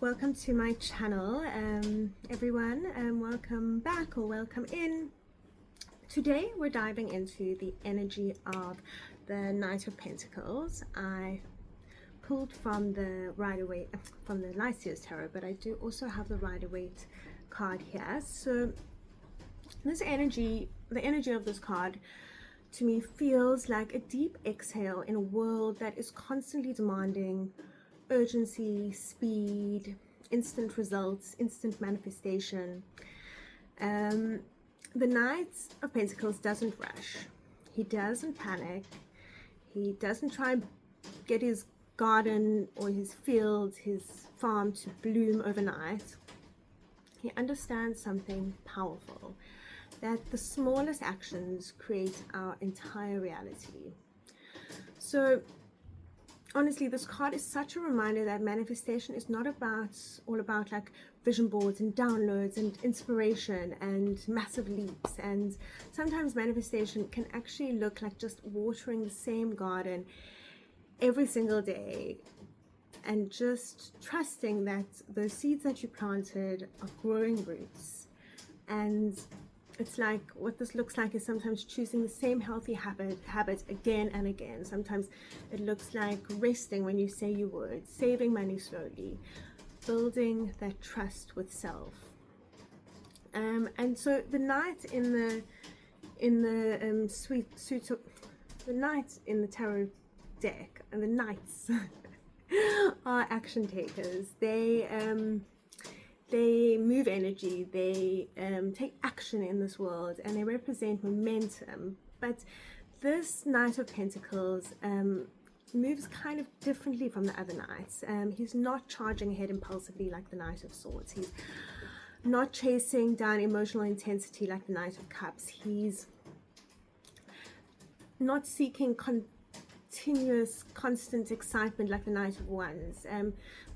welcome to my channel, everyone, and welcome back or welcome in. Today we're diving into the energy of the Knight of Pentacles. I pulled from the Rider-Waite, from the Light-Years Tarot, but I do also have the Rider-Waite card here. So this energy, the energy of this card to me feels like a deep exhale in a world that is constantly demanding urgency, speed, instant results, instant manifestation. The Knight of Pentacles doesn't rush. He doesn't panic. He doesn't try and get his garden or his field, his farm to bloom overnight. He understands something powerful, that the smallest actions create our entire reality. So honestly, this card is such a reminder that manifestation is not all about like vision boards and downloads and inspiration and massive leaps. And sometimes manifestation can actually look like just watering the same garden every single day and just trusting that those seeds that you planted are growing roots. And it's like, what this looks like is sometimes choosing the same healthy habit again and again. Sometimes it looks like resting when you say you would, saving money slowly, building that trust with self. And so the Knight in the the Knight in the tarot deck, and the Knights are action takers. They move energy, they take action in this world, and they represent momentum. But this Knight of Pentacles moves kind of differently from the other Knights. He's not charging ahead impulsively like the Knight of Swords. He's not chasing down emotional intensity like the Knight of Cups. He's not seeking continuous, constant excitement like the Knight of Wands.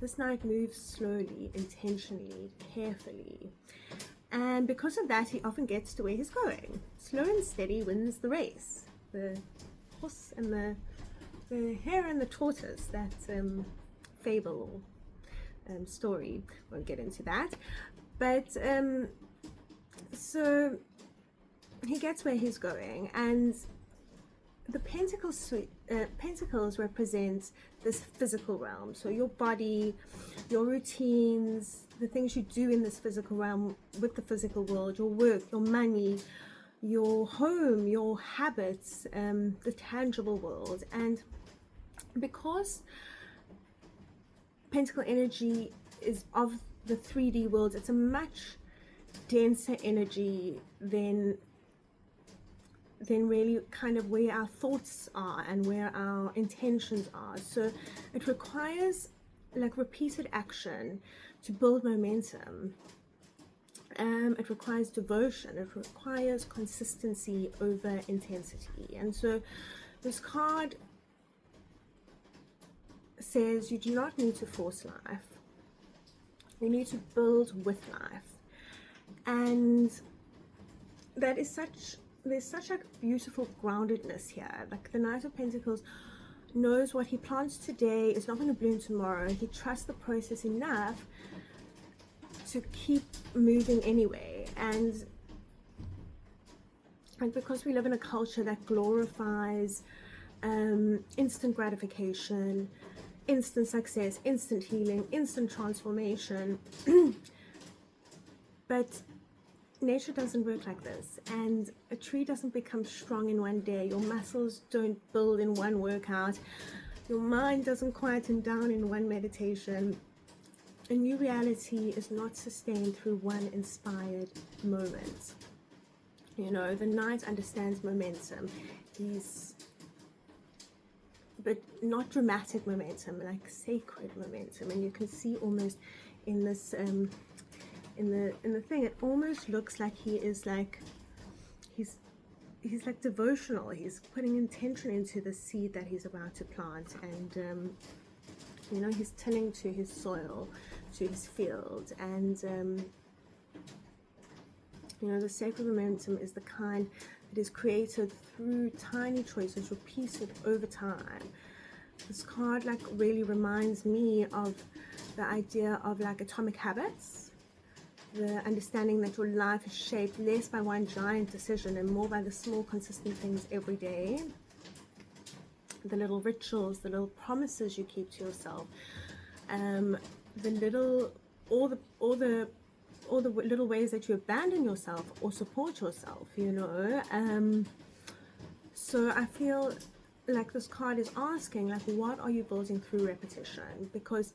This Knight moves slowly, intentionally, carefully, and because of that he often gets to where he's going. Slow and steady wins the race. The horse and the hare and the tortoise, that fable or story, won't get into that, but so he gets where he's going. And the Pentacles represents this physical realm. So your body, your routines, the things you do in this physical realm with the physical world, your work, your money, your home, your habits, the tangible world. And because Pentacle energy is of the 3D world, it's a much denser energy than really kind of where our thoughts are and where our intentions are. So it requires like repeated action to build momentum. It requires devotion. It requires consistency over intensity. And so this card says you do not need to force life. You need to build with life. And that is there's such a beautiful groundedness here. Like the Knight of Pentacles knows what he plants today is not going to bloom tomorrow. He trusts the process enough to keep moving anyway. And because we live in a culture that glorifies instant gratification, instant success, instant healing, instant transformation, but nature doesn't work like this, and a tree doesn't become strong in one day. Your muscles don't build in one workout. Your mind doesn't quieten down in one meditation. A new reality is not sustained through one inspired moment. You know, the Knight understands momentum. But not dramatic momentum, like sacred momentum. And you can see almost in this in the thing, it almost looks like he is like he's like devotional. He's putting intention into the seed that he's about to plant, and you know, he's tending to his soil, to his field. And you know, the sacred momentum is the kind that is created through tiny choices repeated over time. This card like really reminds me of the idea of like atomic habits, the understanding that your life is shaped less by one giant decision and more by the small consistent things every day, the little rituals, the little promises you keep to yourself, the little, all the little ways that you abandon yourself or support yourself, you know. So I feel like this card is asking, like, what are you building through repetition? Because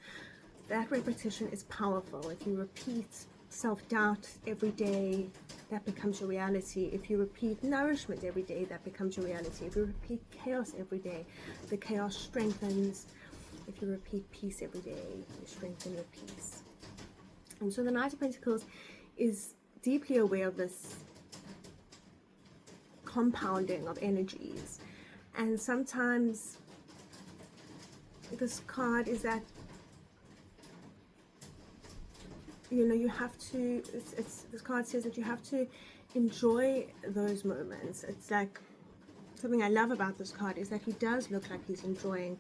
that repetition is powerful. If you repeat self-doubt every day, that becomes your reality. If you repeat nourishment every day, that becomes your reality. If you repeat chaos every day, the chaos strengthens. If you repeat peace every day, you strengthen your peace. And so the Knight of Pentacles is deeply aware of this compounding of energies. And sometimes this card is that, you know, you have to, this card says that you have to enjoy those moments. It's like, something I love about this card is that he does look like he's enjoying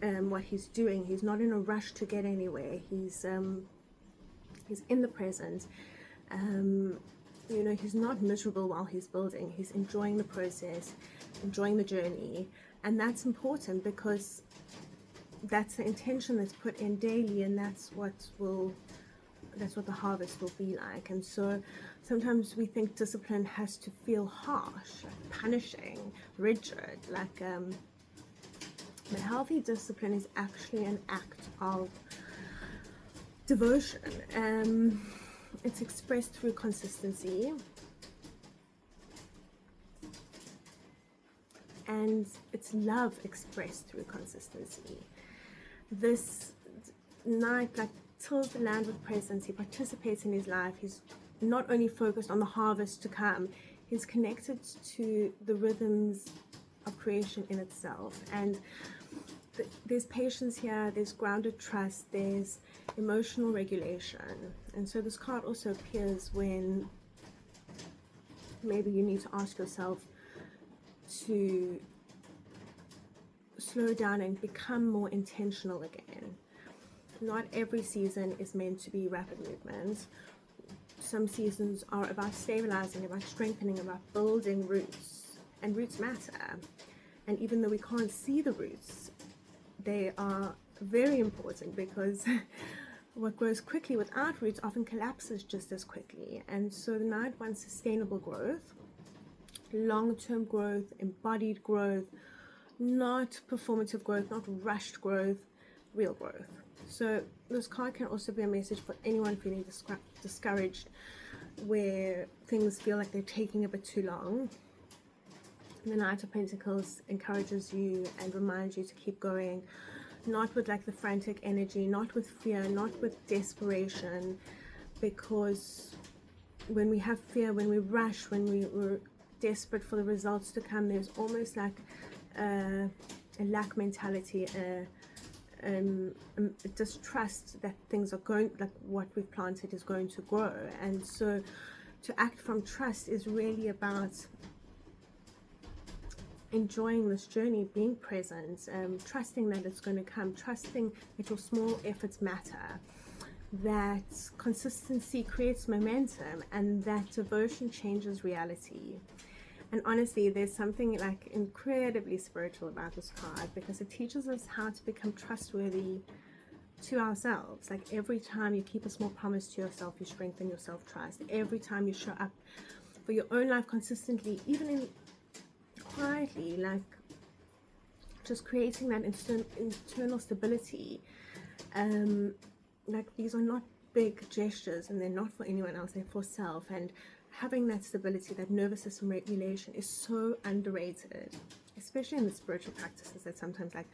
what he's doing. He's not in a rush to get anywhere. He's in the present. You know, he's not miserable while he's building. He's enjoying the process, enjoying the journey. And that's important, because that's the intention that's put in daily, and that's what the harvest will be like. And so sometimes we think discipline has to feel harsh, like punishing, rigid, like but healthy discipline is actually an act of devotion. It's expressed through consistency, and it's love expressed through consistency. This knight like tills the land with presence. He participates in his life. He's not only focused on the harvest to come, he's connected to the rhythms of creation in itself. And there's patience here, there's grounded trust, there's emotional regulation. And so this card also appears when maybe you need to ask yourself to slow down and become more intentional again. Not every season is meant to be rapid movements. Some seasons are about stabilizing, about strengthening, about building roots. And roots matter. And even though we can't see the roots, they are very important, because what grows quickly without roots often collapses just as quickly. And so the Knight wants sustainable growth, long-term growth, embodied growth, not performative growth, not rushed growth, real growth. So this card can also be a message for anyone feeling discouraged, where things feel like they're taking a bit too long. The Knight of Pentacles encourages you and reminds you to keep going, not with like the frantic energy, not with fear, not with desperation, because when we have fear, when we rush, when we're desperate for the results to come, there's almost like a lack mentality, a distrust that things are going, like what we've planted is going to grow. And so to act from trust is really about enjoying this journey, being present, trusting that it's going to come, trusting that your small efforts matter, that consistency creates momentum, and that devotion changes reality. And honestly, there's something like incredibly spiritual about this card, because it teaches us how to become trustworthy to ourselves. Like every time you keep a small promise to yourself, you strengthen your self-trust. Every time you show up for your own life consistently, even in quietly, like just creating that internal stability. Like these are not big gestures, and they're not for anyone else, they're for self. And having that stability, that nervous system regulation, is so underrated, especially in the spiritual practices that sometimes like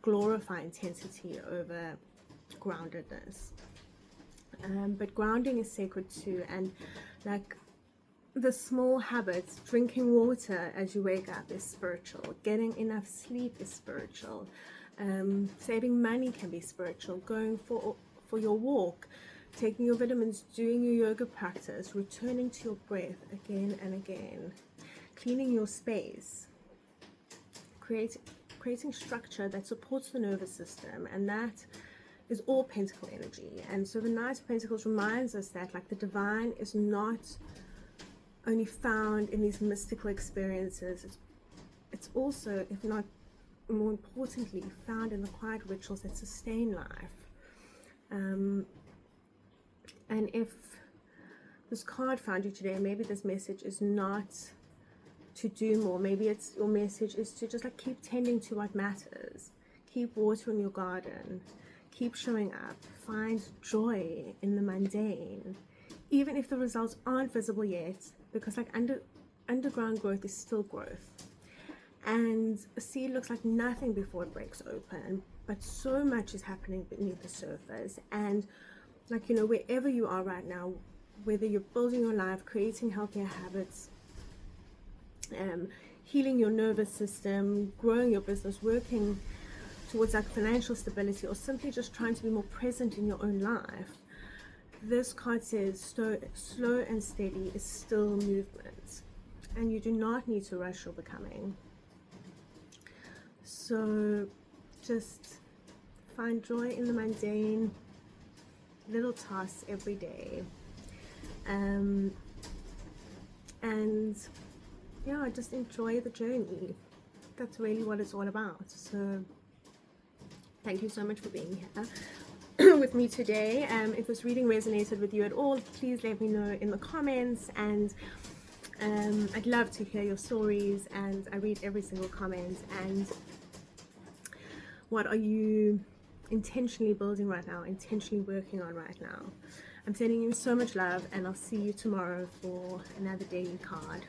glorify intensity over groundedness. But grounding is sacred too, and like the small habits, drinking water as you wake up is spiritual, getting enough sleep is spiritual, saving money can be spiritual, going for your walk, taking your vitamins, doing your yoga practice, returning to your breath again and again, cleaning your space, creating structure that supports the nervous system, and that is all pentacle energy. And so the Knight of Pentacles reminds us that like the divine is not only found in these mystical experiences, it's also, if not more importantly, found in the quiet rituals that sustain life. And if this card found you today, maybe this message is not to do more. Maybe it's your message is to just like keep tending to what matters, keep watering your garden, keep showing up, find joy in the mundane, even if the results aren't visible yet, because like underground growth is still growth. And a seed looks like nothing before it breaks open, but so much is happening beneath the surface. And like, you know, wherever you are right now, whether you're building your life, creating healthier habits, healing your nervous system, growing your business, working towards like financial stability, or simply just trying to be more present in your own life, this card says slow and steady is still movement, and you do not need to rush your becoming. So just find joy in the mundane, little tasks every day, and yeah, just enjoy the journey. That's really what it's all about. So thank you so much for being here with me today. If this reading resonated with you at all, please let me know in the comments, and I'd love to hear your stories, and I read every single comment. And what are you intentionally building right now, intentionally working on right now? I'm sending you so much love, and I'll see you tomorrow for another daily card.